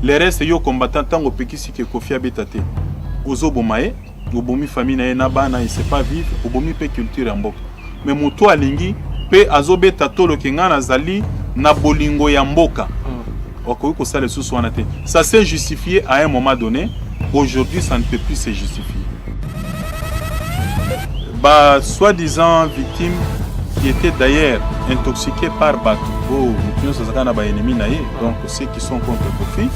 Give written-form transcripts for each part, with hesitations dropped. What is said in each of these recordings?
les restes yo combattant tant au pekisi que Kofi abetate ozo bomae obomi famille na na bana il sait pas vivre obomi pe culture mboka mais moto alingi pe azobeta tolo kenga na zali na bolingo ya mboka okoki kosala lisusu wana te ça s'est justifié à un moment donné aujourd'hui ça ne peut plus se justifier bah soi-disant victimes qui étaient d'ailleurs intoxiqués par bateau nous sommes na ba ennemi na ye donc ceux qui sont contre Kofi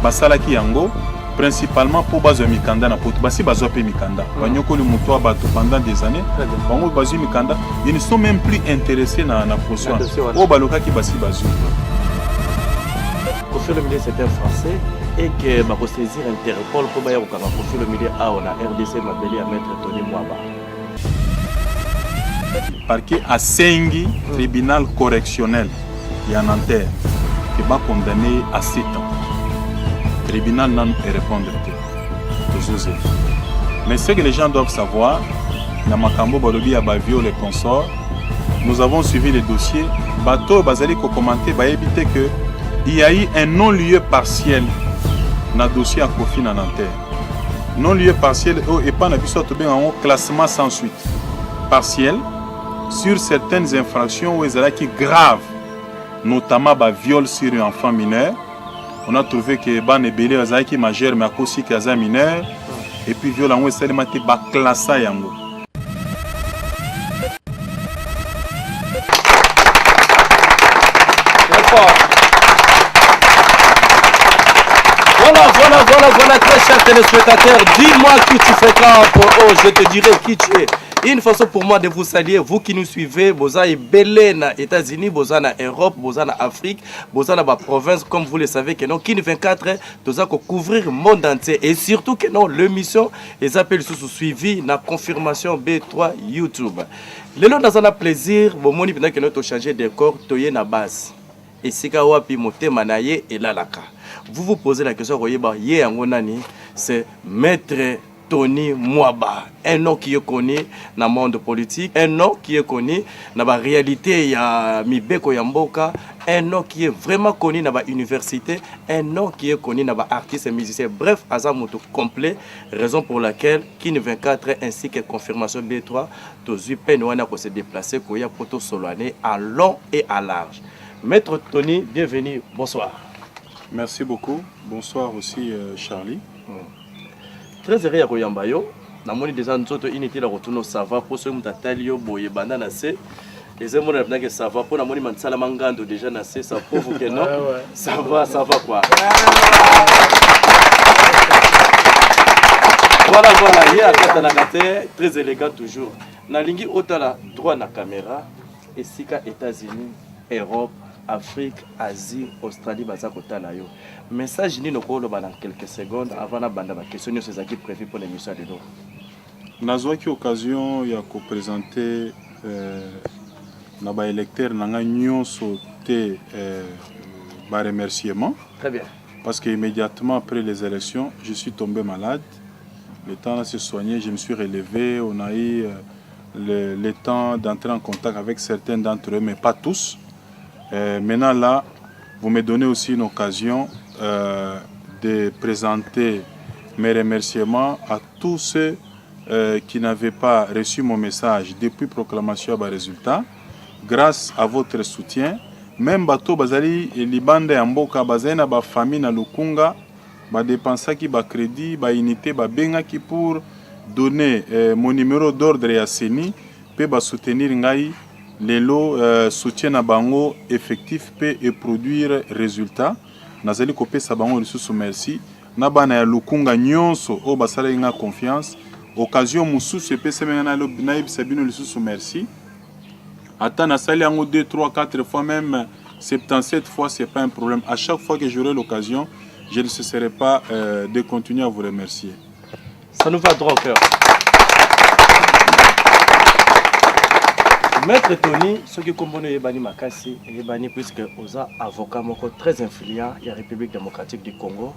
basalaki yango principalement pour bazo mikanda na poto basi bazo pe mikanda banyoko le moto bato pendant des années bango bazo mikanda ils ne sont même plus intéressés na procès o baloka ki basi bazo Kofi Olomide c'est un français et que ba saisir Interpol pour ba ya ko Kofi Olomide a on a RDC mabeli à mettre Tony Mwaba parquet à Sengi tribunal correctionnel et en Nanterre qui va condamner à 7 ans tribunal n'a pas répondre mais ce que les gens doivent savoir dans Makambo Balobi à Bavio les consorts nous avons suivi les dossiers bateau bazali ko commenter ba éviter que il y a eu un non-lieu partiel dans le dossier à Kofi na Nanterre non-lieu partiel et pas na biso to bien en classement sans suite partiel sur certaines infractions où ils qui graves notamment ba viol sur un enfant mineur. On a trouvé que ban ebele azaki majeur mais akosi que aza mineur et puis viol en seulement te ba classa yango. Voilà, très chers téléspectateurs, dis-moi qui tu fréquentes. Oh, je te dirai qui tu es. Une façon pour moi de vous saluer, vous qui nous suivez, Boza et Belé na États-Unis, Boza na Europe, Boza na Afrique, Boza na province, comme vous le savez que non, Kin 24, Boza ko couvrir le monde entier et surtout que non, l'émission les appels sous suivi na confirmation B3 YouTube. Le long dans un plaisir, bon moni pendant que nous changer de décor, toyer na base. Et si ka wapi moté manaye et lalaka. Vous vous posez la question, c'est Maître Tony Mwaba, un nom qui est connu dans le monde politique, un nom qui est connu dans la réalité ya Mibeko Yamboka, un nom qui est vraiment connu dans l'université, un nom qui est connu dans l'artiste et musicien. Bref, Azamoto complet, raison pour laquelle Kin 24 ainsi que confirmation B3, tous Penouana pour se déplacer, pour y a poto soloane à long et à large. Maître Tony, bienvenue, bonsoir. Merci beaucoup. Bonsoir aussi Charlie. Très heureux à Koyambayo. Nous avons déjà une unité de retour ça va pour ceux qui ont talio boye banana c'est les hommes qui ont ça va pour nous man salamangando déjà nassé ça prouve que non ça va quoi. Voilà il y a Katanakate très élégant toujours. Nalingi otala droit na caméra et sika États-Unis, Europe, Afrique, Asie, Australie, Bazakotalayo. Message ni noko dans quelques secondes avant la bande ma question sur ce qui est prévu pour l'émission de nous. Nazwa ki occasion ya ko présenter na ba électeur nanga nyonso te ba remerciement. Très bien. Parce que immédiatement après les élections, je suis tombé malade. Le temps de se soigner, je me suis relevé, on a eu le temps d'entrer en contact avec certains d'entre eux mais pas tous. Maintenant là, vous me donnez aussi une occasion de présenter mes remerciements à tous ceux qui n'avaient pas reçu mon message depuis proclamation à résultat. Grâce à votre soutien, même bateau bazali et libande amboka bazena ba famille na lukunga ba dépenser qui ba crédit ba unité ba benga qui pour donner mon numéro d'ordre à Seni pe ba soutenir ngai les lots soutien à bango effectif peut et produire résultat. Nazali kopé sa bango sous merci. Na bana ya lukunga nyonso o basala nga confiance. Occasion mususu pe semena na ibisabino sous merci. Attends nasali yango 2 3 4 fois même 77 fois c'est pas un problème. À chaque fois que j'aurai l'occasion, je ne cesserai pas de continuer à vous remercier. Ça nous va droit au cœur. Maître Tony, ce qui comprend Ebani Makassi, Ebani puisque Oza avocat moko très influent de la République démocratique du Congo,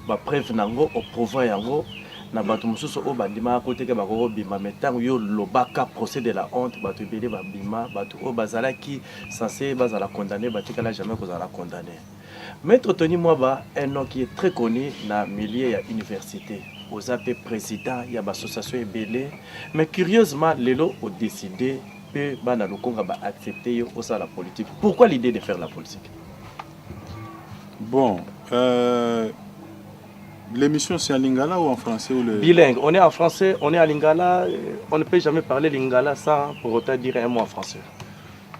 ba preuve nango au pouvoir yango na batu mususu o bandima côté ke bakoko bima metango yo lobaka procès de la honte batu belé ba bima batu o bazala qui censé bazala condamné batikala jamais kozala condamné. Maître Tony Mwaba, un nom qui est très connu dans le milieu de l'université. Aux AP président, il y a l'association Ebele. Mais curieusement, les lots ont décidé que le Congo va accepter la politique. Pourquoi l'idée de faire la politique? Bon, l'émission c'est en lingala ou en français ou le... Bilingue. On est en français, on est en lingala. On ne peut jamais parler lingala sans pour autant dire un mot en français.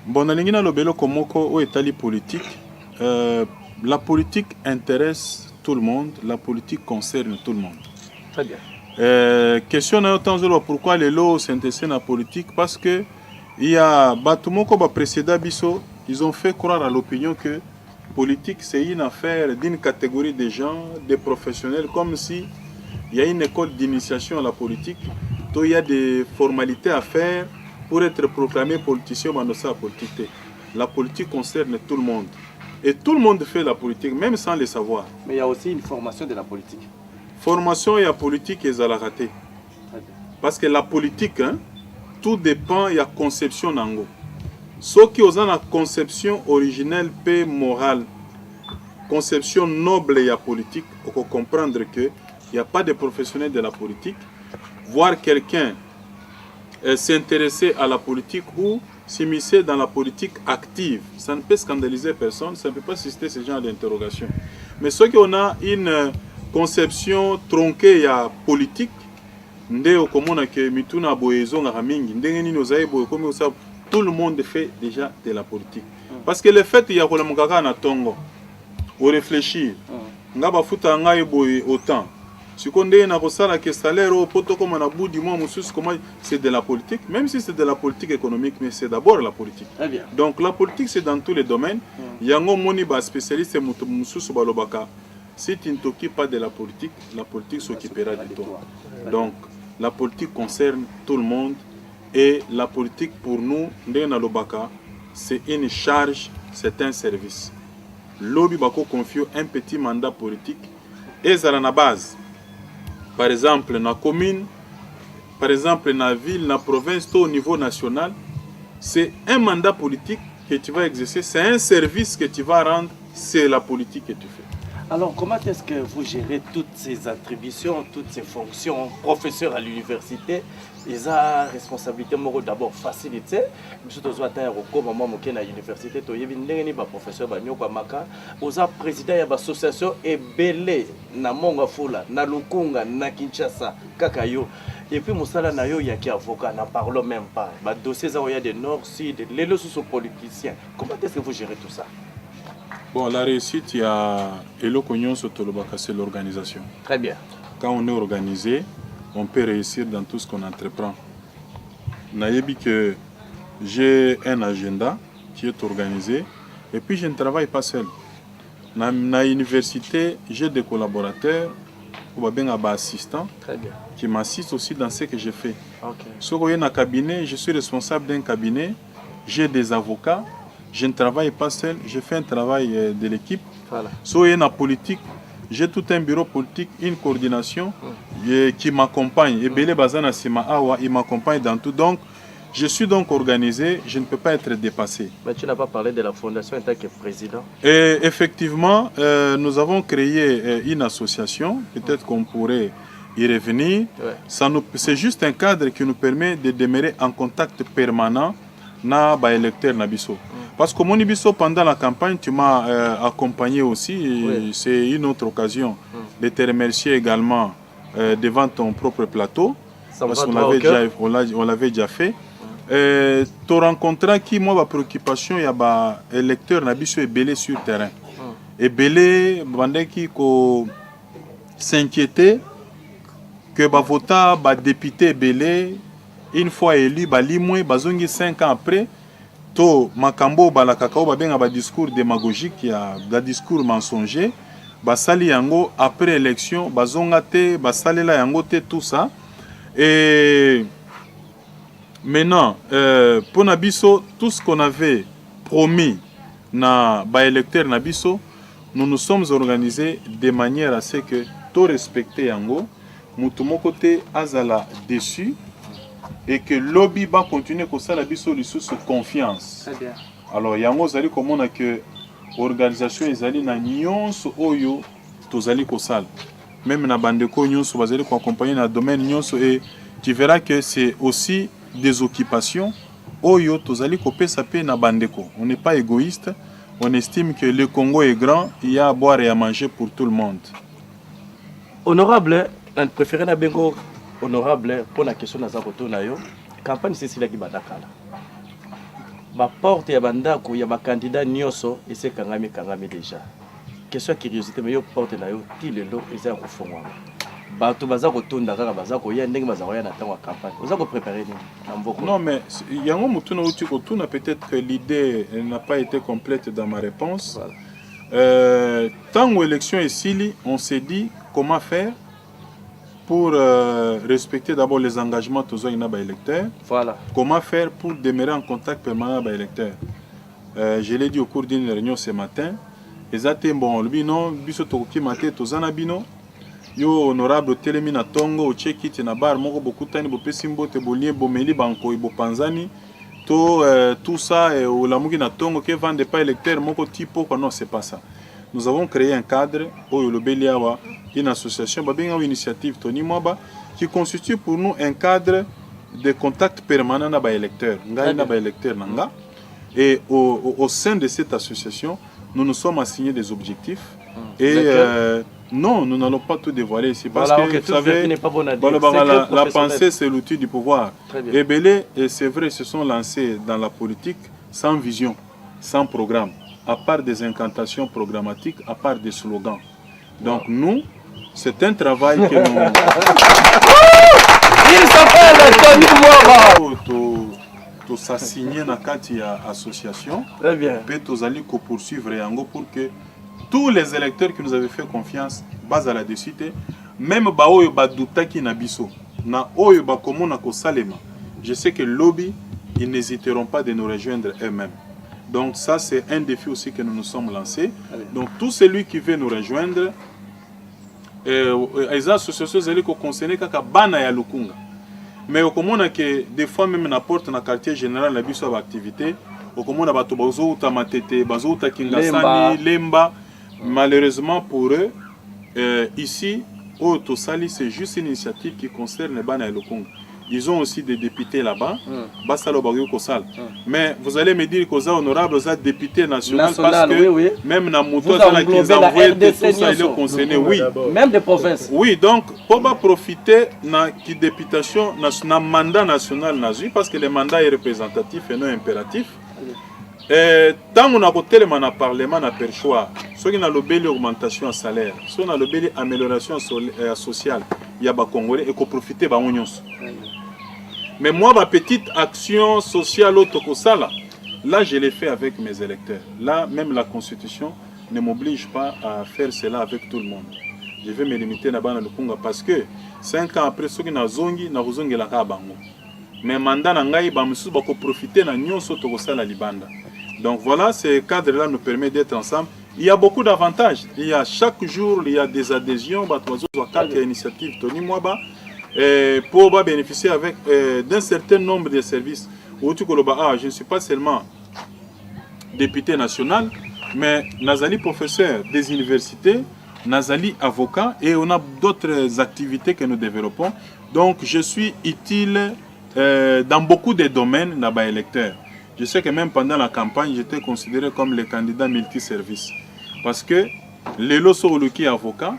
Bon, dans l'ingala lobelo komoko ou étali politique. La politique intéresse tout le monde. La politique concerne tout le monde. Très bien. Question na autant pourquoi les lots s'intéressent à la politique, parce que il y a Batumoko précédent biso, ils ont fait croire à l'opinion que politique c'est une affaire d'une catégorie de gens, des professionnels, comme si il y a une école d'initiation à la politique, donc il y a des formalités à faire pour être proclamé politicien dans sa politique. La politique concerne tout le monde et tout le monde fait la politique même sans le savoir. Mais il y a aussi une formation de la politique. Formation et la politique est à la rater. Parce que la politique, hein, tout dépend de la conception nango. Ceux qui ont la conception originelle et morale, conception noble et la politique, il faut comprendre qu'il n'y a pas de professionnels de la politique. Voir quelqu'un s'intéresser à la politique ou s'immiscer dans la politique active, ça ne peut scandaliser personne, ça ne peut pas susciter ce genre d'interrogation. Mais ceux qui ont une conception tronquée à politique, tout le monde fait déjà de la politique. Parce que le fait qu'il y a un tongo, au réfléchir, autant. Si on a un salaire au poto comme un bout du mois, c'est de la politique, même si c'est de la politique économique, mais c'est d'abord la politique. Donc la politique c'est dans tous les domaines. Il y a un spécialiste si tu ne t'occupes pas de la politique s'occupera de toi. Donc la politique concerne tout le monde et la politique pour nous, c'est une charge, c'est un service. Lobby bako confie un petit mandat politique et ça la base. Par exemple, dans la commune, par exemple, dans la ville, dans la province, au niveau national, c'est un mandat politique que tu vas exercer, c'est un service que tu vas rendre, c'est la politique que tu fais. Alors, comment est-ce que vous gérez toutes ces attributions, toutes ces fonctions? Professeur à l'université, ils ont responsabilité d'abord facilité. Je suis à l'université, professeur président de l'association Ebele, na Mongafula, na Lukunga, na Kinshasa, Kakayo. Et puis, Moussala Nayo, il y a qui avocat, n'en parlons même pas. Les dossiers, il y a des nord, sud, les lois sont politiciens. Comment est-ce que vous gérez tout ça? Bon, la réussite, il y a c'est l'organisation. Très bien. Quand on est organisé, on peut réussir dans tout ce qu'on entreprend. Naïbi que j'ai un agenda qui est organisé et puis je ne travaille pas seul. Dans l'université, j'ai des collaborateurs ou bien des assistants qui m'assistent aussi dans ce que je fais. Si vous avez un cabinet, je suis responsable d'un cabinet, j'ai des avocats. Je ne travaille pas seul, je fais un travail de l'équipe. Si il y a une politique, j'ai tout un bureau politique, une coordination qui m'accompagne. Et Bele Bazana Sima Awa, il m'accompagne dans tout. Donc, je suis donc organisé, je ne peux pas être dépassé. Mais tu n'as pas parlé de la fondation en tant que président. Et effectivement, nous avons créé une association, peut-être qu'on pourrait y revenir. C'est juste un cadre qui nous permet de demeurer en contact permanent na ba électeur na biso. Parce que mon biso pendant la campagne tu m'as accompagné aussi, c'est une autre occasion de te remercier également devant ton propre plateau parce qu'on l'avait déjà fait. Tu rencontres qui moi ma préoccupation il y a ba électeur na biso Ebele sur terrain. Ebele bande qui ko s'inquiéter que ba vota ba député Ebele une fois élu, balimwe, bazongi 5 ans après, to makambo balakakao babenga ba discours démagogique, il y a des discours mensongers, basali yango après élection, bazonga te, basalela yango te, tout ça. Et maintenant, pour Nabiso, tout ce qu'on avait promis na ba électeur Nabiso, nous nous sommes organisés de manière à ce que tout respecter yango, mutumo côté azala dessus. Et que le lobby va continuer comme ça, la biso sous confiance. Alors, yango zali comme on a que organisation ezali na nyonso oyo tozali kosala. Même na bandeko nyonso bazali ko accompagner na domaine nyonso, et tu verras que c'est aussi des occupations oyo tozali kopesa pe na bandeko. On n'est pas égoïste, on estime que le Congo est grand, il y a à boire et à manger pour tout le monde. Honorable, je préfère na bengo honorable pour la question naza koto na yo. Campagne Cécilia ki badakala. Ba porte ya bandako ya ba candidat nyoso ese kangami déjà. Question curiosité mais yo porte na yo ti lelo eza ko fongwa. Bato baza kotonda kaka baza ko ya ndenge baza ko ya na tango campagne. Oza ko préparer ni na mboko. Non mais yango mutuna uti kotuna, peut-être que l'idée n'a pas été complète dans ma réponse. Voilà. Tango élection est sili, on s'est dit comment faire pour respecter d'abord les engagements de nos électeurs. Voilà. Comment faire pour demeurer en contact permanent avec les électeurs. Je l'ai dit au cours d'une réunion ce matin. Exactement, bon, le bino, biso toki maté tozana bino. Yo honorable telemi na tongo o cheki na bar moko bokutani bo pesimbo te bolie bomeli banko ibo panzani to tout ça au lamuki na tongo que vende pas électeur moko tipo quoi, non, c'est pas ça. Nous avons créé un cadre au Lobeliawa, une association une initiative Tony Mwaba qui constitue pour nous un cadre de contact permanent na ba électeur ngai na ba électeur nanga, et au sein de cette association nous nous sommes assignés des objectifs et non, nous n'allons pas tout dévoiler ici parce voilà, que vous savez, la pensée c'est l'outil du pouvoir. Et Belé, et c'est vrai, se sont lancés dans la politique sans vision, sans programme, à part des incantations programmatiques, à part des slogans. Donc nous, c'est un travail que nous... Il s'appelle Tony Mwaba. Tout s'assigner dans cette association. Très bien. Et tous aller poursuivre pour que tous les électeurs qui nous avaient fait confiance, base à la décide, même baoyo baduta qui nabiso, na oyo bakomona ko salema. Je sais que lobby, ils n'hésiteront pas de nous rejoindre eux-mêmes. Donc ça c'est un défi aussi que nous nous sommes lancés. Donc tout celui qui veut nous rejoindre, les associations zeli ko concerner kaka bana ya lukunga. Mais au komona que des fois même na porte na quartier général la biso activité, au komona bato bazo uta matete, bazo uta kingasani, lemba. Malheureusement pour eux, ici, au Tosali, c'est juste une initiative qui concerne les Bana et le Congo. Ils ont aussi des députés là-bas, mais vous allez me dire qu'aux honorables, aux députés nationaux, parce que oui. Même dans Mouto, ils envoient tout ça, ils sont concernés, oui. Même des provinces. Oui, donc, pour profiter de la députation, de mandat national, parce que le mandat est représentatif et non impératif. Tant qu'on a voté le parlement, on a perçoit. Si on a l'obéli augmentation en salaire, si on a l'obéli amélioration sociale, il y a des Congolais et qu'on profite de l'union. Mais moi, ma petite action sociale là, je l'ai fait avec mes électeurs. Là, même la Constitution ne m'oblige pas à faire cela avec tout le monde. Je vais me limiter là-bas dans le Congo parce que 5 ans après, ceux qui ont zongi, na zongi la kabango. Mais mandat nangai ba musu ba ko profiter na nyonso to kosala libanda. Donc voilà, ce cadre-là nous permet d'être ensemble. Il y a beaucoup d'avantages. Il y a chaque jour, il y a des adhésions. Il y a initiative Tony Mwaba pour bénéficier avec d'un certain nombre de services. Je ne suis pas seulement député national, mais Nazali professeur des universités, Nazali avocat, et on a d'autres activités que nous développons. Donc je suis utile dans beaucoup de domaines là-bas électeurs. Je sais que même pendant la campagne, j'étais considéré comme le candidat multiservice. Parce que les lots qui avocat,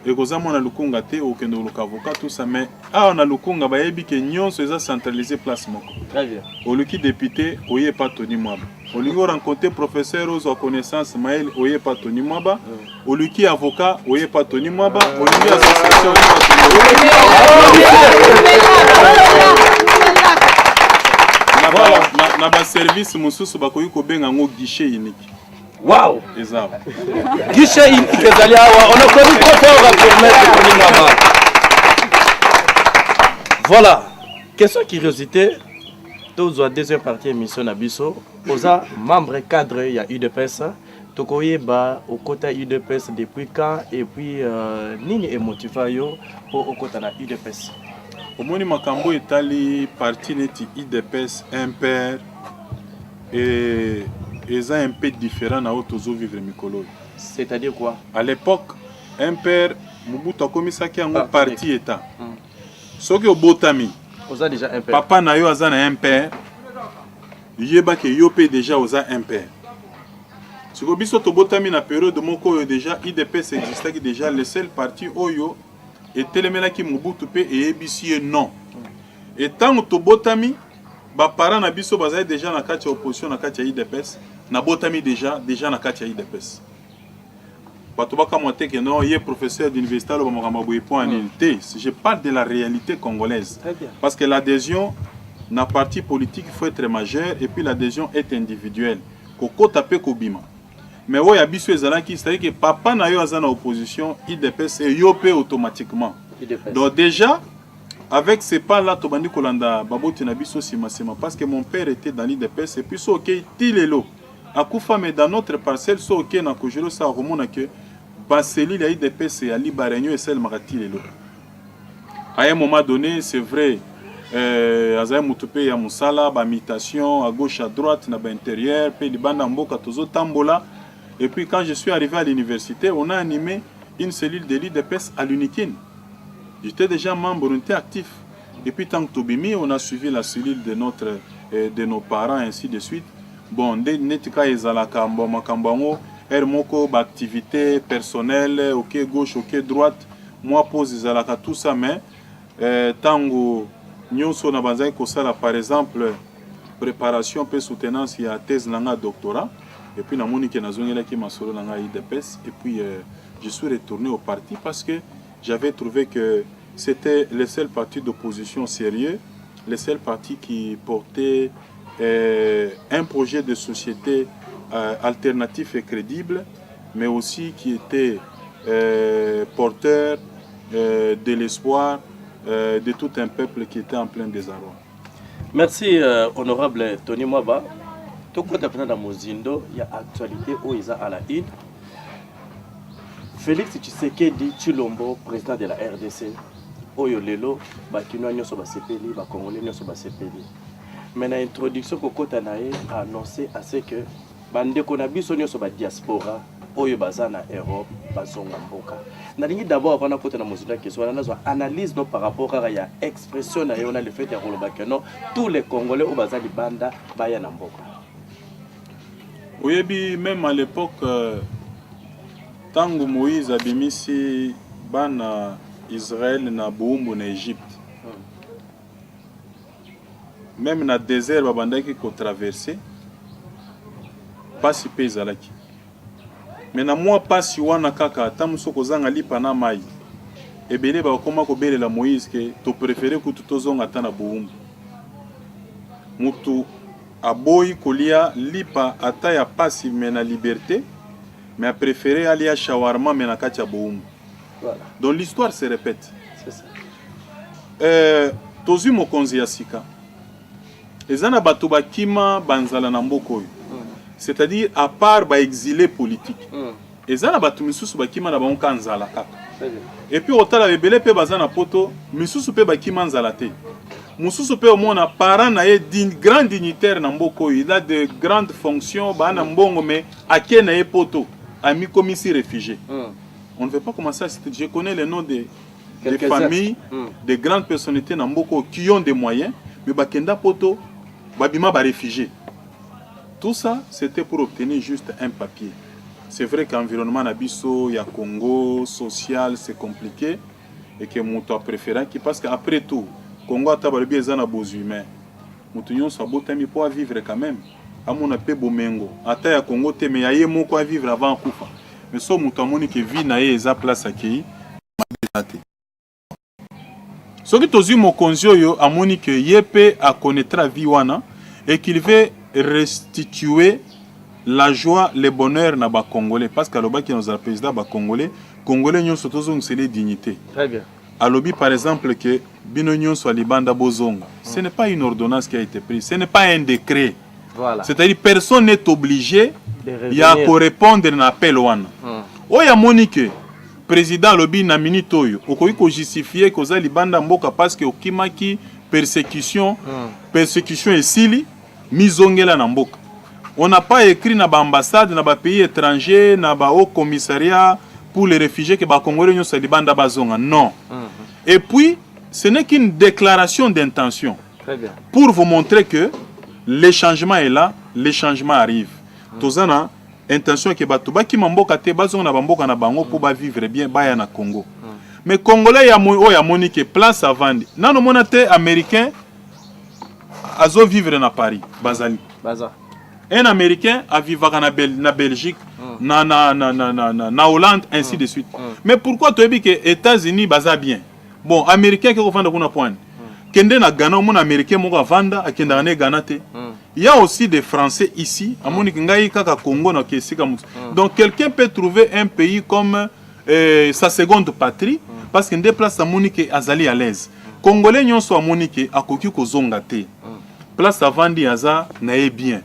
et que on a le Kongate ou que nous avocat, tout ça, mais on a le Konga, que nous sommes centralisés place moko. Très bien. Au lieu député, on n'est pas Tony Mwaba. Au lieu rencontrer professeur aux connaissances, Maël, on n'est pas Tony Mwaba. Au lieu avocat, on n'est pas Tony Mwaba. Au lieu association, on n'est pas Tony Mwaba. Na ba service mususu bakoyi ko benga ngo guichet unique. Waouh! Exact. Guichet unique ezali awa, on a connu trop fort à permettre Tony Mwaba. Voilà. Question curiosité. Tous la deuxième partie émission na biso, oza membre cadre ya UDPS. Tokoyeba au côté UDPS depuis quand et puis nini emotiva yo pour au côté na UDPS. Omoni makambo etali parti neti IDPS impair et est un peu différent na otozo vivre mikolo. C'est-à-dire quoi? À l'époque, un père Mobutu a commis ça qui est un parti état. Ce qui est au botami. Déjà un père. Papa na yo azana un père. Yeba ke yo pe déjà oza un père. Ce que biso to botami na période moko yo déjà IDPS existait déjà le seul parti oyo et telemela ki Mobutu pe et ebisi non. Et tant to botami ba parents na biso bazali déjà na kati opposition na kati IDPS na botami déjà na kati IDPS. Bato baka monter que non, il est professeur d'université lo bamokamba boye point en unité. Je parle de la réalité congolaise. Parce que l'adhésion na parti politique il faut être majeur et puis l'adhésion est individuelle. Koko tapé kobima. Mais ouais ya biso ezalaki c'est-à-dire que papa na yo azana opposition IDPS et yo pe automatiquement. Donc déjà avec ces pas-là, Tobandi Kolanda, Baboti Nabiso Sima parce que mon père était dans l'IDPS et puis so ok, Tilelo. Akoufa mais dans notre parcelle, so ok, na Kojiro sa remona que Baseli la IDPS et Ali Baregno et celle Maratilelo. À un moment donné, c'est vrai, Azaï Moutoupe ya Moussala, mutation à gauche à droite, na intérieur, puis Libanda Mboka Tozo Tambola. Et puis quand je suis arrivé à l'université, on a animé une cellule de l'IDPS à l'Unikine. J'étais déjà membre, on était actif. Et puis tant que Tobimi, on a suivi la cellule de nos parents, ainsi de suite. Bon, netika ezalaka makambango, moko activité personnelle, ok gauche, ok droite. Moi pose ezalaka tout ça, mais tango nyonso na banzai kosala par exemple préparation pe soutenance ya thèse nanga doctorat. Et puis na moni ke nazongela ki masolo nanga IDPS. Et puis je suis retourné au parti parce que j'avais trouvé que c'était le seul parti d'opposition sérieux, le seul parti qui portait un projet de société alternatif et crédible, mais aussi qui était porteur de l'espoir de tout un peuple qui était en plein désarroi. Merci, honorable Tony Mwaba. Tout le monde dans Mozindo, il y a actualité où ils sont à la une. Félix Tshisekedi Tshilombo, président de la RDC, Oyo Lelo, Bakinois Nyoso Basepeli, Bakongolais Nyoso Basepeli. Mais dans l'introduction, Kokota Nae a annoncé à ce que Bandeko Nabiso Nyoso Ba diaspora, Oyo Bazana Europe, Bazonga Mboka. Nalingi d'abord avant de na Mozilla qui soit là, analyse par rapport à la expression na yona le fait de Rolobakeno, tous les Congolais au Bazali Banda, Bayana Mboka. Oui, même à l'époque. Tango Moïse abimisi bana Israël na Boumbu na Égypte. Même na désert babandaki ko traverser pasi pe ezalaki. Mais na moi pasi wana kaka tamuso kozanga lipa na mai. Ebele ba koma ko belela Moïse ke to préférer ko tutozonga ta na Boumbu. Mutu aboyi kolia lipa ata ya pasi mena liberté. Mais a préféré aller à shawarma mais na katia boum. Voilà. Donc l'histoire se répète. C'est ça. Tozu mokonzi ya sika. Ezana bato bakima banzala na mboko. C'est-à-dire à part ba exilé politique. Ezana bato misusu bakima na bango kanzala kaka. Et puis otala bebele pe bazana poto misusu pe bakima nzala te. Mususu pe omona parent na ye grand dignitaire na mboko, il a de grandes fonctions ba na mbongo mais ake na ye poto. Ami comme ici réfugiés. On ne veut pas commencer à citer. Je connais les noms des familles, des grandes personnalités Namboko qui ont des moyens, mais Bakenda Poto, Babima ba réfugiés. Tout ça, c'était pour obtenir juste un papier. C'est vrai qu'environnement Nabiso, il y a Congo, social, c'est compliqué. Et que mon toi préféré, parce qu'après tout, Congo a tabalbi ezana beaux humains. Moutounion soit beau tami pour vivre quand même. À mon appel Bomengo. Ata ya Congo te mais aye moko à vivre avant Koufa. Mais so mutamoni que vie na ye eza place akei mabelate. Soki tozu mokonzi yo amoni que yepe a connaîtra vie wana et qu'il veut restituer la joie, le bonheur na ba Congolais parce que aloba qui nous a président ba Congolais nyonso tozong c'est les dignités. Très bien. Alobi par exemple que bino nyonso alibanda bozonga. Ce n'est pas une ordonnance qui a été prise, ce n'est pas un décret. Voilà. C'est-à-dire personne n'est obligé de répondre à l'appel wana. Oya Monique, président lobi na minute oyo, okoki ko justifier ko za libanda mboka parce que okimaki persécution esili mizongela na mboka. On n'a pas écrit dans l'ambassade, dans les pays étrangers, dans le haut commissariat pour les réfugiés que les Congolais sont les bandes bazonga. Non. Et puis, ce n'est qu'une déclaration d'intention. Très bien. Pour vous montrer que le changement est là, le changement arrive. Tozana, intention que batuba qui mamboka te bazonga na bamboka na bango pour vivre bien baya na Congo. Mais Congolais ya monique place à vendre. Nano monate américain azo vivre na Paris, bazali. Baza. Un américain a vivre na Belgique, na Hollande, ainsi de suite. Mais pourquoi tu dis que les États-Unis baza bien? Bon, américain qui vend kuna point. Kende na Ghana, mon américain mo vanda a kenda na Ghana te. Il y a aussi des Français ici, à monique ngai kaka Congo na kesika. Donc quelqu'un peut trouver un pays comme sa seconde patrie parce qu'il déplace à monique azali à l'aise. Congolais nyonso a monique akoki kozonga te. Place à vandi aza na e bien.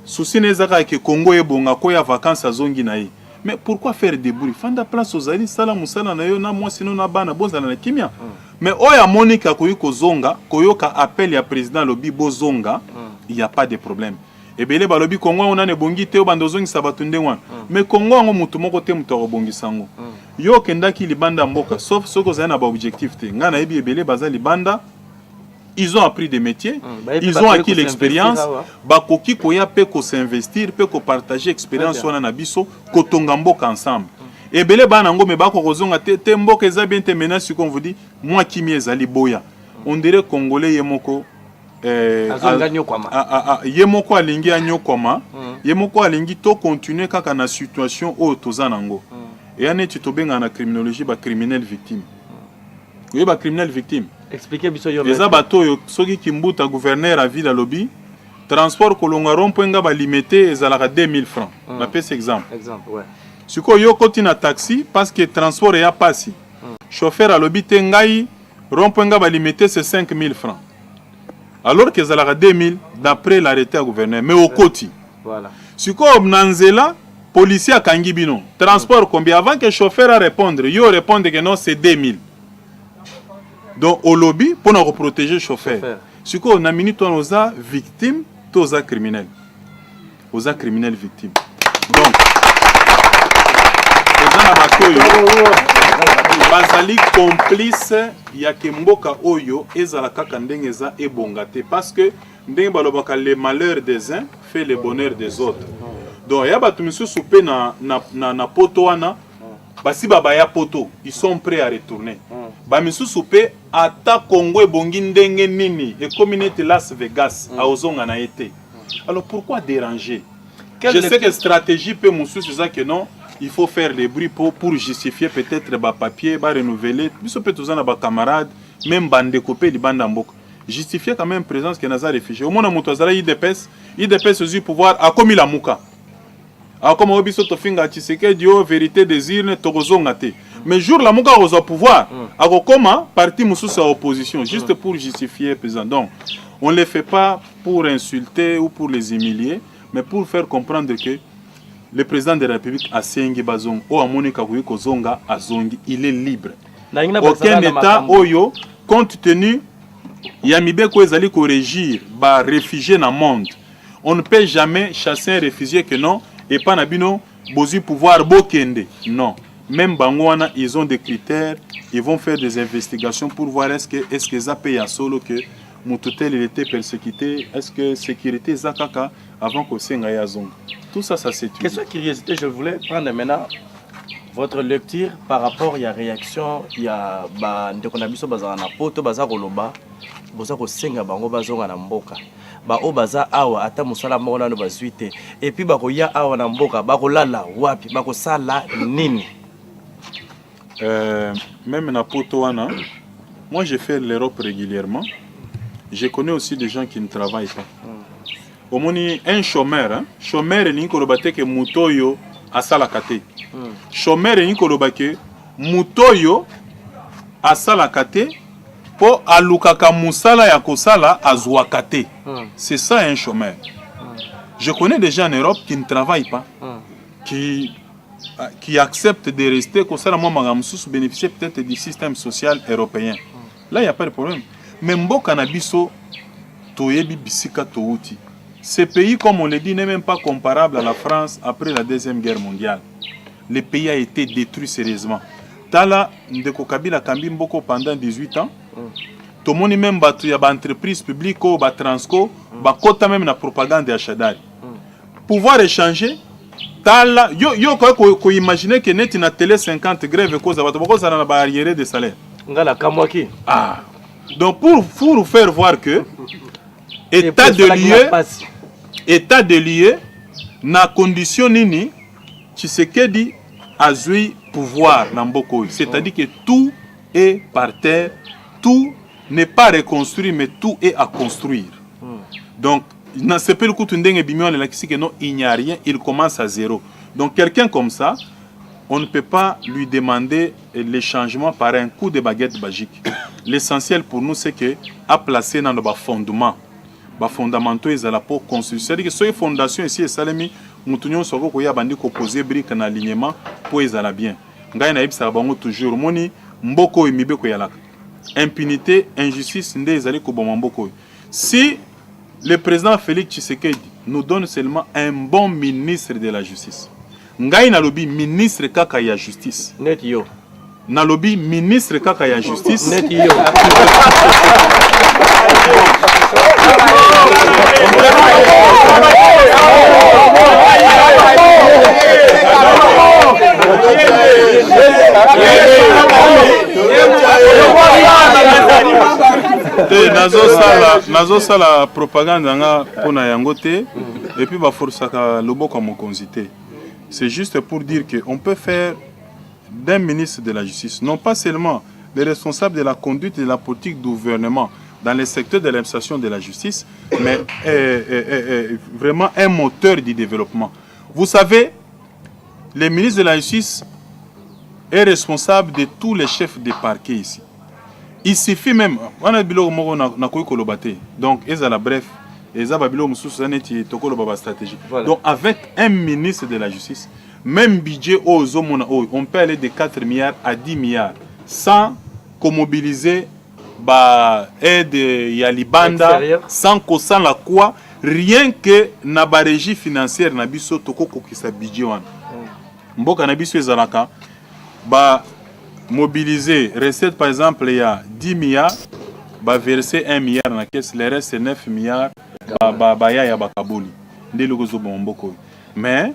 Souci nezaka que Congo e bonga ko ya vacances à zongi na e. Mais pourquoi faire des bruits? Fanda place aux ali sala musala na yo na moi sinon na bana bonza na kimia. Mais oya monika koyi kozonga koyoka appel ya président lobi bozonga, il y a pas de problème. Et belé balobi Congo on a ne bongi te bandozongi sabatunde wan. Mais Congo ngo mutu moko te mutu bongi sango. Yo kenda ki libanda mboka sauf soko za na ba objectif te. Ngana ebi belé baza libanda. Ils ont appris des métiers, ils ont acquis l'expérience. Bakoki koya pe ko s'investir, pe ko partager expérience wana na biso, ko tonga mboka ensemble. Et belé banango me bako kozonga te mboka eza bien te menace ce qu'on vous dit, moi qui ezali boya. On dirait congolais yemoko yemoko alingi anyokoma, yemoko alingi to continuer kaka na situation o tozanango. Et ane tu tobenga na criminologie ba criminel victime. Oui ba criminel victime. Expliquez biso yo. Les abato soki kimbuta gouverneur à ville à lobby transport kolonga rompenga ba limité ezalaka 2000 francs. Na pese exemple. Exemple ouais. Siko yo koti na taxi parce que transport ya passi. Chauffeur à lobby tengai rompenga ba limité c'est 5000 francs. Alors que ezalaka 2000 d'après l'arrêté à gouverneur mais au koti. Voilà. Siko nanzela policier a kangi bino. Transport combien avant que chauffeur a répondre, yo répondre que non c'est 2000. Donc au lobby pour nous protéger le chauffeur. Ce qu'on a mis toi nos victimes, tous aux criminels. Aux criminels victimes. Donc bazali complice ya kemboka oyo ezala kaka ndenge za ebongate parce que ndenge balobaka le malheur des uns fait le bonheur des autres. Donc ya batu misusu pe na poto wana basi baba ya poto ils sont prêts à retourner. Ba misusu pe ata Congo ebongi ndenge nini et communauté Las Vegas a ozonga na été. Alors pourquoi déranger? Je sais que stratégie peut misusu ça que non, il faut faire les bruits pour justifier peut-être ba papier, ba renouveler. Biso pe tozana ba camarades, même bande copé li bande mboko. Justifier quand même présence que naza réfugié. Au moins moto azala IDPS aussi pouvoir a commis la muka. A comme obiso to finga Tshisekedi dio vérité des urnes tokozonga te. Mais jour la muka ozo pouvoir a koma parti mususu à opposition juste pour justifier présent. Donc on les fait pas pour insulter ou pour les humilier, mais pour faire comprendre que le président de la République a sengi bazong o amoni kakuyi kozonga azongi, il est libre. Aucun état oyo compte tenu ya mibeko ezali ko régir ba réfugié na monde. On ne peut jamais chasser un réfugié que non et pas nabino bozu pouvoir bokende. Non. Même bangwana ils ont des critères, ils vont faire des investigations pour voir est-ce que ça paye à solo que Moututel il était persécuté, est-ce que sécurité zakaka avant que senga yazong. Tout ça c'est une question de curiosité, je voulais prendre maintenant votre lecture par rapport à la réaction, il y a ndeko na biso bazana na poto baza koloba boza ko senga bango bazonga na mboka. Ba o baza awa ata musala moko nano bazwite et puis ba ko ya awa na mboka ba ko lala wapi ba ko sala nini. Même na poto wana, moi j'ai fait l'Europe régulièrement. Je connais aussi des gens qui ne travaillent pas. Au moins un chômeur, chômeur ni ko lobate ke mutoyo asala kate. Chômeur ni ko lobake mutoyo asala kate po alukaka musala ya kosala azwa kate. C'est ça un chômeur. Je connais des gens en Europe qui ne travaillent pas, qui acceptent de rester kosala mo mangamsusu bénéficier peut-être du système social européen. Là il y a pas de problème. Mais mboka na biso toyebi bisika touti. Ce pays, comme on le dit, n'est même pas comparable à la France après la Deuxième Guerre mondiale. Le pays a été détruit sérieusement. Tala, Ndeko Kabila Kambi Mboko pendant 18 ans. Tout le monde même battu à l'entreprise publique, à Transco, à côté même la propagande à Chadari. Pouvoir échanger, Tala, yo quoi imaginer que net na télé 50 grèves cause ça na barrière de salaire. Ngala kamwaki. Ah. Donc pour vous faire voir que état de lieu na condition nini Tshisekedi a joué pouvoir dans Mboko. C'est-à-dire que tout est par terre, tout n'est pas reconstruit, mais tout est à construire. Donc, il n'y a rien, il commence à zéro. Donc, quelqu'un comme ça, on ne peut pas lui demander les changements par un coup de baguette magique. L'essentiel pour nous, c'est que à placer dans le fondement. Les fondamentaux, ils ont pour construire. C'est-à-dire que ces fondations ici, Salemi, nous avons poser briques en alignement pour les aller bien. Toujours, mboko imibeko yalaka. Impunité, injustice, si le président Félix Tshisekedi nous donne seulement un bon ministre de la justice, ngai nalobi ministre kaka ya justice. Net yo. Nalobi ministre kaka ya justice. Net yo. Nazo sala propagande nga pona yango te et puis ba forsaka loboko mokonzi te. C'est juste pour dire que on peut faire d'un ministre de la justice non pas seulement les responsables de la conduite et de la politique du gouvernement dans le secteur de l'administration de la justice, mais vraiment un moteur du développement. Vous savez, le ministre de la justice est responsable de tous les chefs de parquet ici. Il suffit même, on a bilo moko na koyi kolobate. Donc ezala bref, ezaba bilo mususu zaneti tokolo baba stratégie. Donc avec un ministre de la justice, même budget on peut aller de 4 milliards à 10 milliards sans mobiliser ba aide ya libanda, sans la quoi, rien que na ba régie financière na biso tokoko kisa budget wana. Mboka na biso ezalaka ba mobiliser recette par exemple il y a 10 milliards va verser 1 milliard dans la caisse, le reste c'est 9 milliards ya bakaboli ndé lokozo bomboko. Mais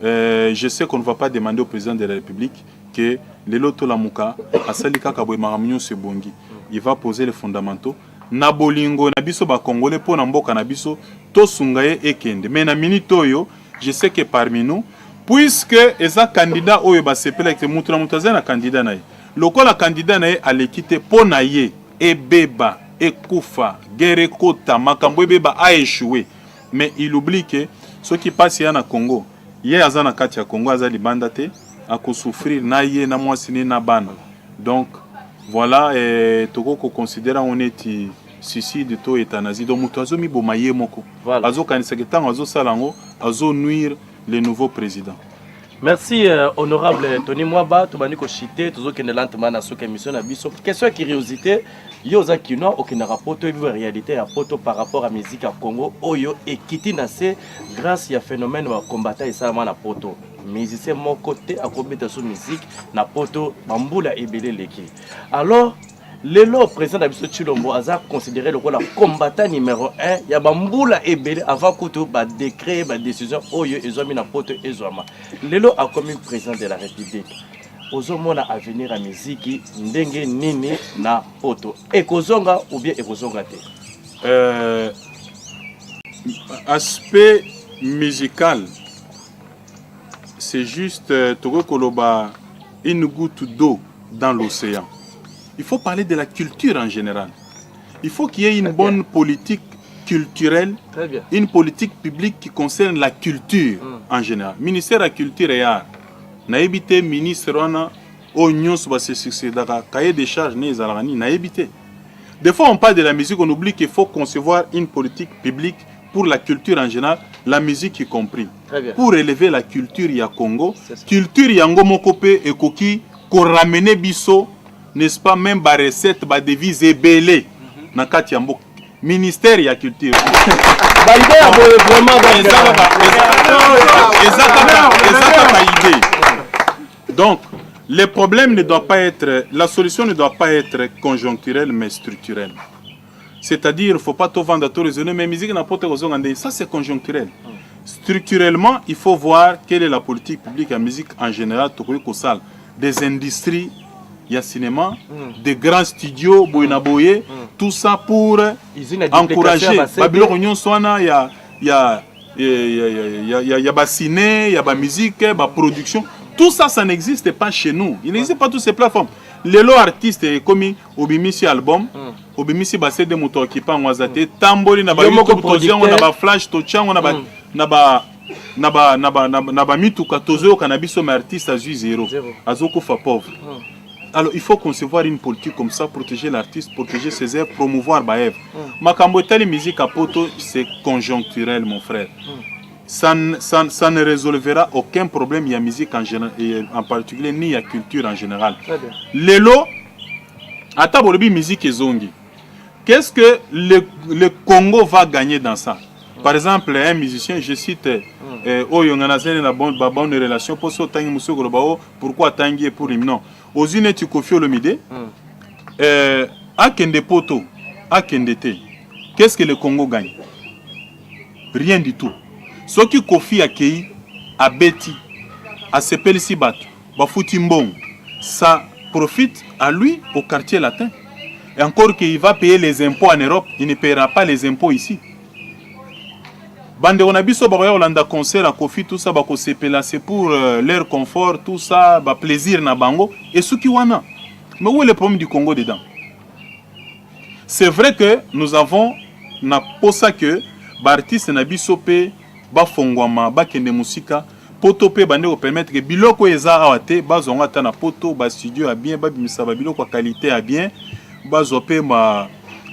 je sais qu'on ne va pas demander au président de la République que le loto la muka asalika kaboy maramnyo se bongi, il va poser les fondamentaux na bolingo na biso ba congolais pour na mboka na biso to sungaye ekende. Mais na minute oyo je sais que parmi nous, puisque eza candidat oyo ba sepela ke mutu na mutaza na candidat na ye lokola candidat na ye alekite po na ye ebeba ekufa guerre kota makambo ebeba a échoué. Mais il oublie que ce qui passe ya na Congo ye aza na kati ya Congo aza libanda te ako souffrir na ye na mwasini na bana. Donc voilà, toko considérer on est suicide to euthanasie. Donc mutu azo mi boma ye moko azo kanisa ke tango azo salango azo nuire le nouveau président. Merci honorable Tony Mwaba, tobandi ko chité tozo kende lentement na soka émission na biso. Question de curiosité, yo za kino okina rapporto et réalité ya poto par rapport à musique à Congo oyo ekiti na se grâce ya phénomène wa combattant et ça na poto. Musicien mon côté à combattre sur musique na poto bambula ebele leki. Alors le président d'Abisso Chilombo a considéré le combattant numéro 1. Il y a Bamboula et Belé avant que tout décret, décision, Oyo et Zomina Poto et Zoma. Lelo a comme président de la République. Ozomona à venir à musique, Ndenge Nini na Poto. Ekozonga ou bien Ekozonga te? Aspect musical, c'est juste Togo Koloba, une goutte d'eau dans l'océan. Il faut parler de la culture en général. Il faut qu'il y ait une bonne politique culturelle, une politique publique qui concerne la culture en général. Ministère de la Culture et Art. Naïbité, ministre, on a oignon sur ce succès. Cahier des charges, naïbité. Des fois, on parle de la musique, on oublie qu'il faut concevoir une politique publique pour la culture en général, la musique y compris. Pour élever la culture ya Congo, culture yango mokope et koki, ko ramener biso. N'est-ce pas même ba recette ba devise ebele na kati ya mboka ministère ya culture Donc, le problème ne doit pas être, la solution ne doit pas être conjoncturelle mais structurelle. C'est-à-dire, il ne faut pas tout vendre à tous les zones, mais musique n'importe quoi, ça c'est conjoncturel. Structurellement, il faut voir quelle est la politique publique en musique en général, des industries, il y a cinéma, des grands studios, tout ça pour encourager. Babylon Union Swana, il y a ciné, il y a musique, il y a production. Tout ça, ça n'existe pas chez nous. Il n'existe pas toutes ces plateformes. Les lots artistes comme Obimisi album, Obimisi basse de moto qui pas ngwazate, tamboli na ba YouTube toziango na ba flash tochango na ba mituka tozo kanabiso ma artiste azui zéro. Azoko fa pauvre. Alors il faut concevoir une politique comme ça, protéger l'artiste, protéger ses œuvres, promouvoir ma œuvre. Makambo telle musique à poto, c'est conjoncturel mon frère. Ça ne résolvera aucun problème, il y a musique en général, en particulier, ni il y a culture en général. Les lots, à Taborobi, musique et zongi. Qu'est-ce que le Congo va gagner dans ça? Par exemple, un musicien, je cite, bonne relation, pourquoi Tanguy pour him? Non. Aux unes, tu confies au Lomide, à Kende Poto, à Kendete. Qu'est-ce que le Congo gagne? Rien du tout. Ce qui Kofi Akei, à Betty, à Sepel Sibat, Bafutimbong, ça profite à lui au quartier latin. Et encore qu'il va payer les impôts en Europe, il ne paiera pas les impôts ici. Bande on a biso ba Hollanda concert à Kofi, tout ça, c'est pour leur confort, tout ça, plaisir na bango. Et ce qui wana. Mais où est le problème du Congo dedans? C'est vrai que nous avons, na posa que, artiste na bisope, bafongwama bakende musika poto pe bande ko permettre que biloko eza awate bazonga ta na poto ba studio a bien ba bimisa ba biloko qualité a bien bazope ma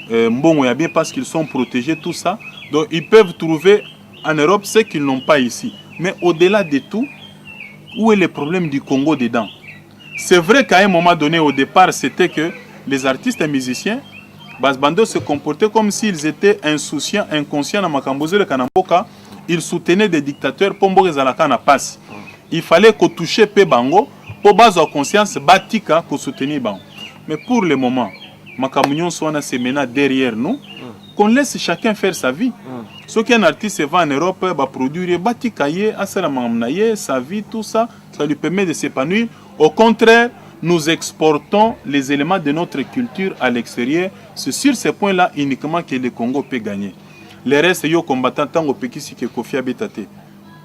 mbongo ya bien parce qu'ils sont protégés tout ça. Donc ils peuvent trouver en Europe ce qu'ils n'ont pas ici. Mais au-delà de tout, où est le problème du Congo dedans? C'est vrai qu'à un moment donné au départ, c'était que les artistes et musiciens Bando se comportaient comme s'ils étaient insouciants, inconscients dans Makambozo le Kanamboka. Ils soutenaient des dictateurs pour na passe. Il fallait qu'on touche pe bango pour base en conscience batika pour soutenir bango. Mais pour le moment, Makamunion soit se mena derrière nous, qu'on laisse chacun faire sa vie. Ce qu'un artiste va en Europe, va produire batikaye, asalamannaye, sa vie, tout ça, ça lui permet de s'épanouir. Au contraire, nous exportons les éléments de notre culture à l'extérieur. C'est sur ces points-là uniquement que le Congo peut gagner. Les restes yo combattants tango pekisi ke Kofi abetate.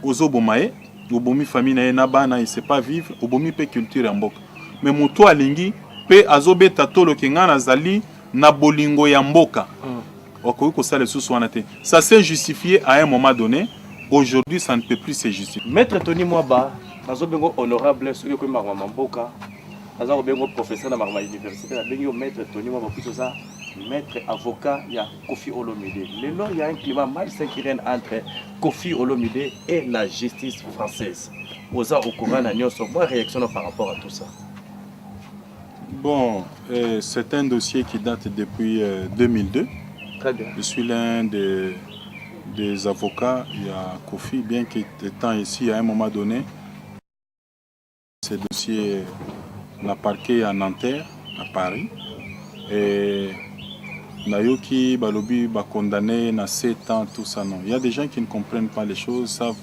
Ozo bomae, obomi famille na naba na sait pas vivre, obomi pe culture en mboka. Mais muto alingi pe azobe tatolo kenga na zali na bolingo ya mboka. Okoki ko sale susu wana te. Ça s'est justifié à un moment donné. Aujourd'hui, ça ne peut plus se justifier. Maître Tony Mwaba, azobengo honorable soki ko marwa mboka. Azobengo professeur na marwa université, abengo maître Tony Mwaba kusoza. Maître avocat, il y a Kofi Olomide. Il y a un climat malsain qui règne entre Kofi Olomide et la justice française. Oza au courant de moi réaction par rapport à tout ça. Bon, c'est un dossier qui date depuis 2002. Très bien. Je suis l'un des avocats. Il y a Kofi, bien qu'il étant ici à un moment donné. Ce dossier l'a parqué à Nanterre, à Paris. Et Nayoki, Balobi, condamné à 7 ans, tout ça, non. Il y a des gens qui ne comprennent pas les choses, savent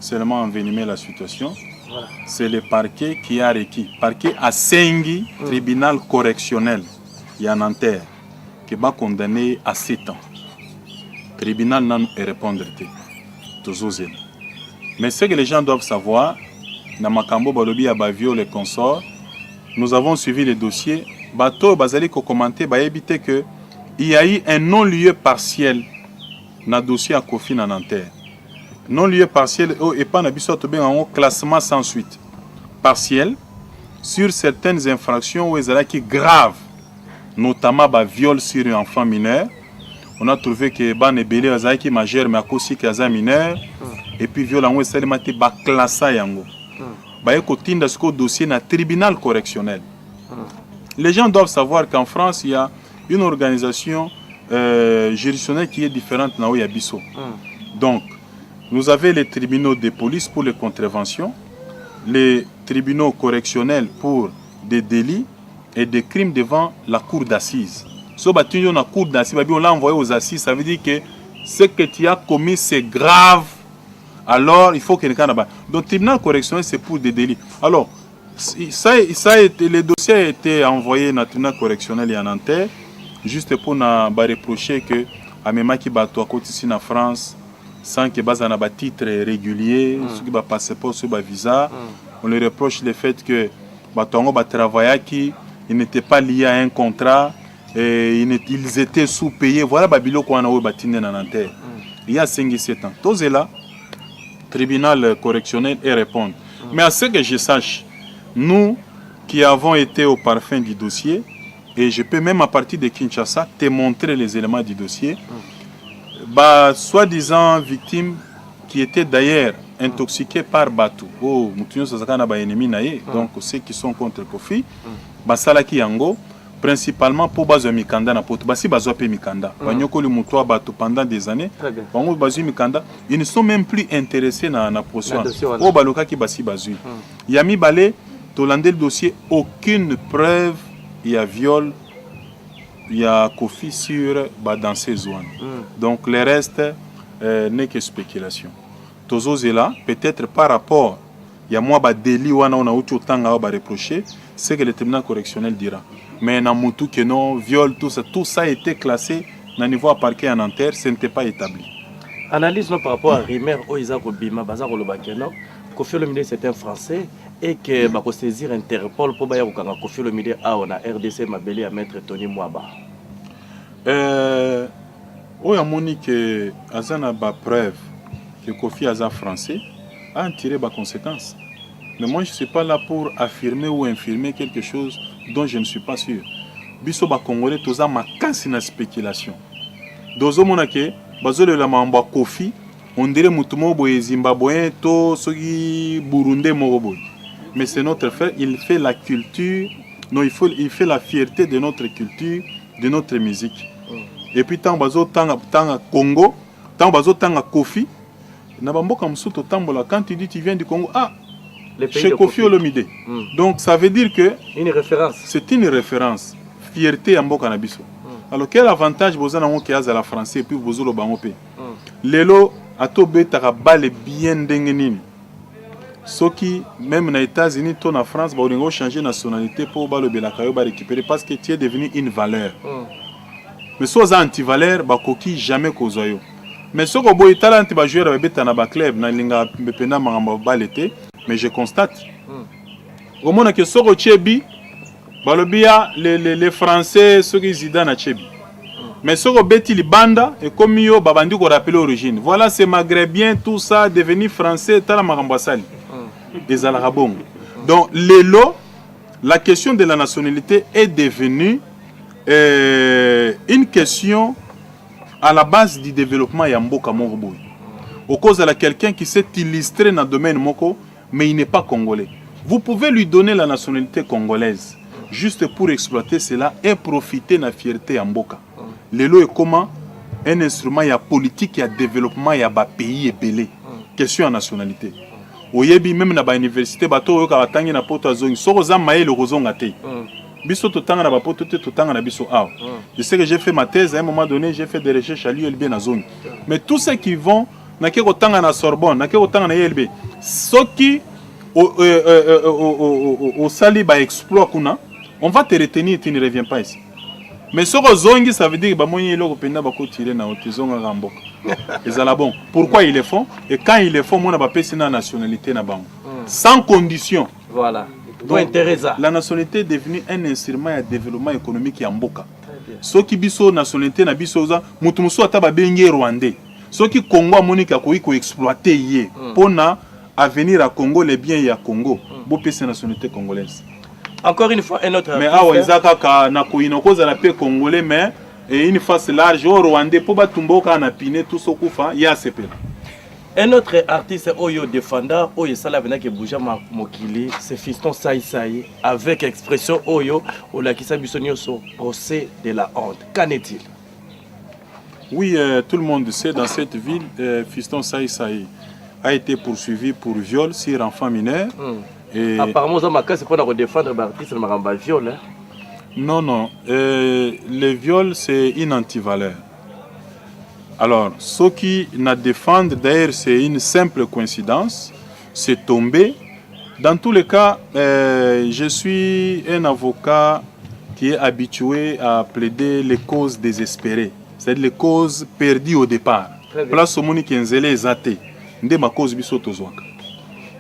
seulement envenimer la situation. Voilà. C'est le parquet qui a requis. Parquet à Sengi, tribunal correctionnel, il y a Nanterre, qui va condamné à 7 ans. Tribunal n'a pas répondre. Mais ce que les gens doivent savoir, dans Makambo, Balobi, Abavio, les consorts, nous avons suivi les dossiers. Bato bazali ko commenter ba éviter que il y a eu un non-lieu partiel na dossier à Kofi na Nanterre. Non-lieu partiel et pas na biso to ben en classement sans suite. Partiel sur certaines infractions où ezala qui grave, notamment ba viol sur un enfant mineur. On a trouvé que ban ebele ezala qui majeur mais akosi que za mineur et puis viol en ezala te ba classa yango. Ba ko tinda ce dossier na tribunal correctionnel. Les gens doivent savoir qu'en France, il y a une organisation juridictionnelle qui est différente na Yabiso. Donc, nous avons les tribunaux de police pour les contraventions, les tribunaux correctionnels pour des délits et des crimes devant la cour d'assises. Si on a la cour d'assises, on l'a envoyé aux assises, ça veut dire que ce que tu as commis, c'est grave. Alors, il faut que quelqu'un là-bas. Donc, le tribunal correctionnel, c'est pour des délits. Alors, les dossiers ont été envoyés dans le tribunal correctionnel et en Nanterre, juste pour nous reprocher que Amema qui bat ici en France, sans que base un titre régulier, ce qui va passeport sur le visa, on leur reproche le fait que Batongo va travailler qui il n'était pas lié à un contrat et ils étaient sous-payés. Voilà Babilo qu'on a eu bâtine dans Nanterre. Il y a 5 et 7 ans. Tous est là, tribunal correctionnel et répondre. Mais à ce que je sache, nous qui avons été au parfum du dossier, et je peux même à partir de Kinshasa te montrer les éléments du dossier, soi-disant victimes qui étaient d'ailleurs intoxiqués par Batou. Oh, donc ceux qui sont contre Kofi, Basalaki Yango, principalement pour Bazo Mikanda na poto. Basi Bazo pe Mikanda. Banyoko le mutoa Batou pendant des années. Bango Bazo Mikanda, ils ne sont même plus intéressés na procès. Oh baloka ki basi Bazu. Yami Balé, Tolandé le dossier, aucune preuve, il y a viol, il y a Kofi sur dans ces zones. Donc le reste n'est que spéculation. Tozo là, peut-être par rapport, il y a moins de délit où on a autant à reprocher, c'est que le tribunal correctionnel dira. Mais dans Moutou que non, viol, tout ça a été classé au niveau à parquet en Nanterre, ce n'était pas établi. Analyse par rapport à Rimer, Oïza Kobima, Bazar Olobakeno, Kofi Olomide c'est un Français et que va saisir Interpol pour Baya Okanga Kofi Olomide a on a RDC Mabeli à mettre Tony Mwaba. Oui, Monique, Azana a preuve que Kofi Aza français a en tiré des conséquences. Mais moi, je ne suis pas là pour affirmer ou infirmer quelque chose dont je ne suis pas sûr. Biso ba Congolais, toza ma casse na spéculation. Dozo monake, bazole la mamba Kofi, on dirait mutumo boye Zimbabwe to sogi Burundais moroboy. Mais c'est notre frère, il fait la culture, non, il fait la fierté de notre culture, de notre musique. Et puis tant bazo tanga Congo, tant bazo tanga Kofi, quand tu dis tu viens du Congo, chez Kofi Olomide. Donc ça veut dire que une référence. C'est une référence. Fierté en Mboka Nabiso. Alors quel avantage vous avez à la français et puis vous avez le Bangopé. Lelo atobe tarabale bien dengenini. Ce qui même aux États-Unis, en France, va changer de nationalité pour le Belakayo récupérer parce que tu es devenu une valeur. Mais si vous avez anti-valeur, vous jamais causayo. Mais ce que vous avez un joueur avec un club, mais je constate. Au moment que ce que les Français, ceux qui sont dans Tchebi. Mais ce que Betty Libanda et comme yo babandi ko rappelle l'origine. Voilà, c'est maghrébien, tout ça devenu français, tala marambasali. Des Arabons. Donc l'élo, la question de la nationalité est devenue une question à la base du développement Yamboka Moroboy. Au cause de la quelqu'un qui s'est illustré dans le domaine Moko, mais il n'est pas congolais. Vous pouvez lui donner la nationalité congolaise, juste pour exploiter cela et profiter de la fierté Yamboka. L'élo est comment un instrument, il y a politique, il y a développement, il y a pays et belé. Question de nationalité. Oyebi même na ba université bato yo ka batangi na poto azongi soko za maele kozonga te. Biso totanga na ba poto te totanga na biso aw. Je sais que j'ai fait ma thèse à un moment donné, j'ai fait des recherches à l'ULB na zone. Mais tous ceux qui vont na ke kotanga na Sorbonne, na ke kotanga na ULB, ceux qui au sali ba exploit kuna, on va te retenir, tu ne reviens pas ici. Mais ce que ça veut dire que les gens vont tirer dans le Rambo. Bon. Pourquoi ils le font? Et quand ils le font, on a la nationalité. Sans condition. Voilà. Donc, la nationalité est devenue un instrument de développement économique en Mboka. Ceux qui ont la nationalité, ils sont rwandais. Ceux qui Congo ont exploité pour venir à Congo, les biens à Congo. Pour la nationalité congolaise. Encore une fois, un autre. Mais Izaka na koinoko la paix congolais, mais une face large au Rwandais pour batumbo kana pine tout ce kufa ya sepela. Un autre artiste Oyo défendant Oyo sala vena ke bouger mokili, c'est Fiston Sai Sai avec expression Oyo ou la kisa bisonio sur procès de la honte. Qu'en est-il? Oui, tout le monde sait, dans cette ville, Fiston Saï Saï a été poursuivi pour viol sur enfant mineur. Et... Apparemment, c'est pour défendre l'artiste de viol. Hein? Non, non. Le viol, c'est une antivaleur. Alors, ceux qui la défendent, d'ailleurs, c'est une simple coïncidence. C'est tombé. Dans tous les cas, je suis un avocat qui est habitué à plaider les causes désespérées. C'est-à-dire les causes perdues au départ. Place au monde qui est zélé zaté. Ndé ma cause biso tozwaka.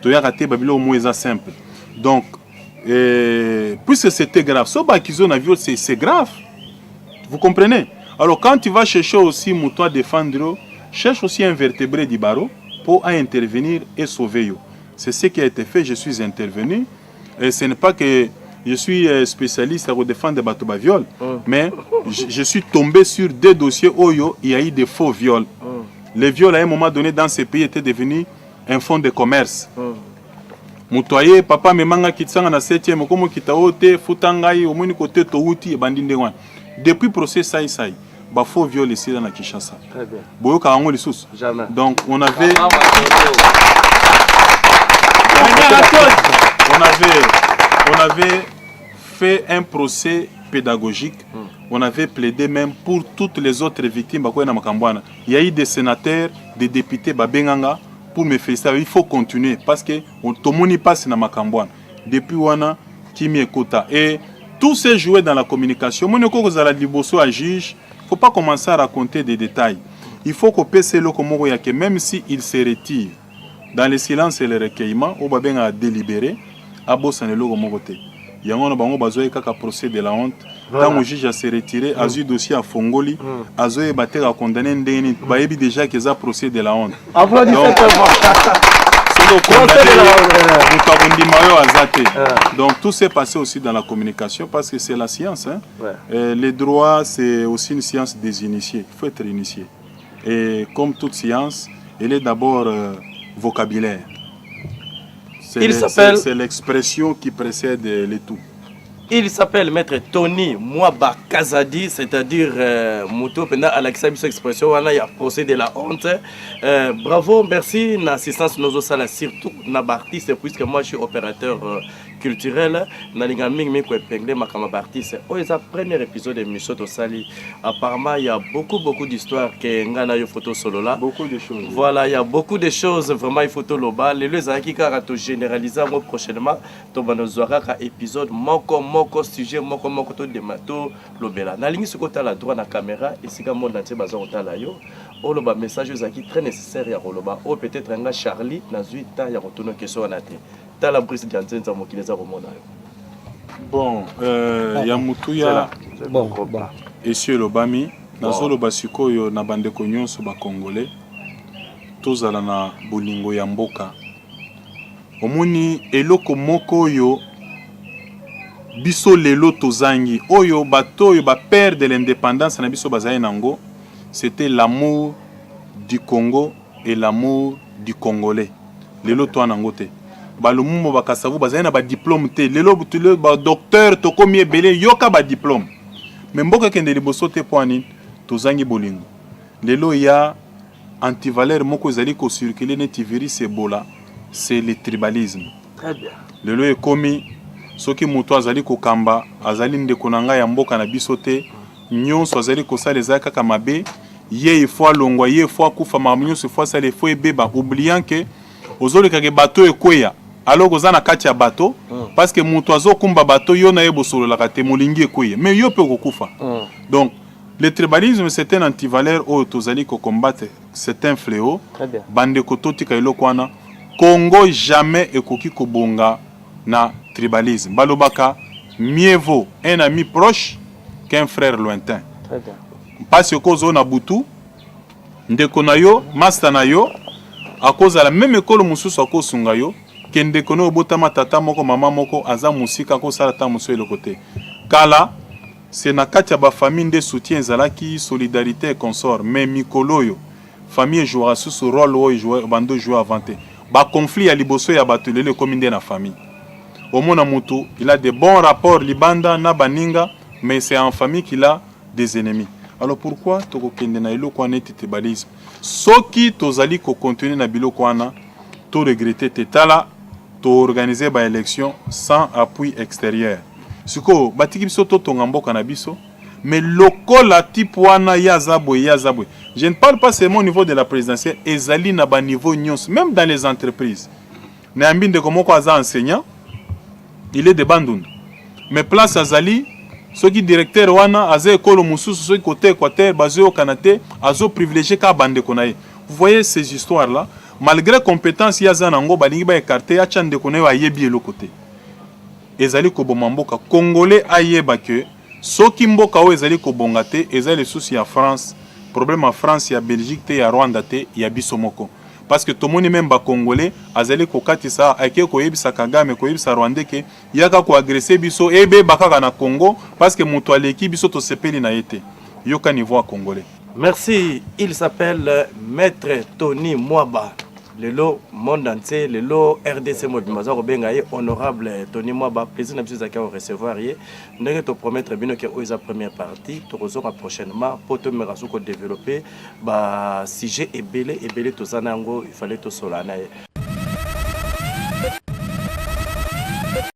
Toya raté babilo au moins simple. Donc, puisque c'était grave, ce qu'ils ont viol, c'est grave. Vous comprenez? Alors quand tu vas chercher aussi mouton à défendre, cherche aussi un vertébré du barreau pour intervenir et sauver. C'est ce qui a été fait, je suis intervenu. Et ce n'est pas que je suis spécialiste à défendre des bateaux à viol, mais je suis tombé sur des dossiers où il y a eu des faux viols. Les viols à un moment donné dans ces pays étaient devenus un fonds de commerce. Moutoye, papa me manga kitsanga na 7e, comme kitaote, futangai, au moins côté touti et bandindewan. Depuis le procès Saï Saï, il faut violer ici dans la Kinshasa. Très bien. Jamais. Donc on avait fait un procès pédagogique. On avait plaidé même pour toutes les autres victimes. Il y a eu des sénateurs, des députés Babenganga pour me féliciter. Il faut continuer parce que tout le monde passe dans Makambouane. Depuis Wana, Kimi Ekota. Et tout s'est joué dans la communication. Il ne faut pas commencer à raconter des détails. Il faut que que même s'il se retire dans le silence et le recueillement, on va délibérer. Il y a un procès de la honte. Quand le juge s'est retiré, il a eu dossier à Fongoli, il a condamné déjà qu'il y a un procès de la honte. Donc tout s'est passé aussi dans la communication parce que c'est la science. Hein? Les droits, c'est aussi une science des initiés. Il faut être initié. Et comme toute science, elle est d'abord vocabulaire. C'est l'expression qui précède le tout. Il s'appelle Maître Tony Mwaba Kazadi, c'est-à-dire Mouto pendant Alexa Bisso expression, il y a procès de la honte. Bravo, merci, l'assistance nos sala surtout na artiste puisque moi je suis opérateur culturel. Na lingaming me ko épingler ma kama artiste. Oh, c'est le premier épisode de Misso Tosali. Apparemment, il y a beaucoup d'histoires que ngana yo photo solo là. Beaucoup de choses. Voilà, il y a beaucoup de choses vraiment il photo loba. Les aki ka to généraliser prochainement to banozwara ka épisode moko sujet moko to demato lobela. Na lingi sukota la droit na caméra et sika monde entier bazo otala yo. O loba message zaki très nécessaire ya loba. O peut-être nga Charlie na 8 ans ya retourner question na te. La brise d'Antenza Mokileza Romona. Bon, Yamutuya, et sur l'Obami, Nazo Lobasiko, yo na bande konyon so ba Congolais, tozala na bolingo ya mboka. Omoni eloko moko yo biso lelo tozangi oyo bato yo ba père de l'indépendance na biso bazaye nango, c'était l'amour du Congo et l'amour du Congolais. Lelo to anangote. Balumumo bakasavu bazana ba diplôme te lelo butule ba docteur to komi ebele yoka ba diplôme mais mboka kende liboso te poani tozangi bolingo lelo ya antivaleur moko ezali ko circuler neti virus Ebola c'est le tribalisme. Très bien. Lelo ekomi soki moto azali ko kamba azali ndeko nanga ya mboka na biso te nyonso azali ko sala ezaka kaka mabe ye ifo longwa ye ifo kufa mamunyo ifo sala ifo ebeba oubliant que ozoleka ke bateau ekweya alors que na kati ya bateau parce que moto azokumba bateau yo na yebosolo la kate molingi ekweya mais yo pe kokufa. Donc le tribalisme c'est un antivaleur au tozali ko combattre, c'est un fléau. Bande kototi ka eloko wana Congo jamais ekoki kobonga na tribalisme. Balobaka mieux vaut un ami proche qu'un frère lointain. Parce que zo na butu ndeko na yo master na yo à cause de la même école mususu akosunga yo kende kono obotama tata moko mama moko aza musika ko sala ta muso le côté kala c'est na kati ya ba famille de soutien zalaki solidarité et consort mais mikolo yo famille jouera sous ce rôle où jouer bando jouer avant ba conflit ya liboso ya batulele comme na famille au mona mutu il a de bons rapports libanda na baninga mais c'est en famille qu'il a des ennemis Alors pourquoi tokokende na eloko wana ete tribalisme soki tozali kocontinue na biloko wana to regretter te tala to organiser ba élection sans appui extérieur siko batiki biso to tonga mboka na biso mais lokola type wana yazabwe. Je ne parle pas seulement au niveau de la présidentielle, ezali na ba niveau nyons, même dans les entreprises. Na mbinde komoko aza enseignant, il est de Bandundu. Mais place azali soki directeur wana aza école mususu soki côté Équateur basé au Canada, azo privilégié ka bande konaye. Vous voyez ces histoires là, malgré compétence yaza nango balingi ba écarté acha ndeko na yebi elokote. Ezali ko bomamboka congolais ayeba que soki mboka o ezali ko bongate ezali souci ya France. Problème en France, il y a Belgique, il y a Rwanda, il y a Bissomoko. Parce que tout le monde même bas congolais, azali ko katisa ake ko yebisa Kagame ko yebisa Rwanda ke yaka ko agresser biso ebe bakaka na Congo parce que muto aleki biso to sepeli na yete. Yoka niveau congolais. Merci, il s'appelle Maître Tony Mwaba. Le lot monde entier, le lot RDC Mobimaza Robengaye, honorable Tony Mwaba, plaisir de vous recevoir. Nous allons te promettre bien que la première partie, tu reçois prochainement pour te développer. Sujet est belé, tout ça, il fallait tout solana.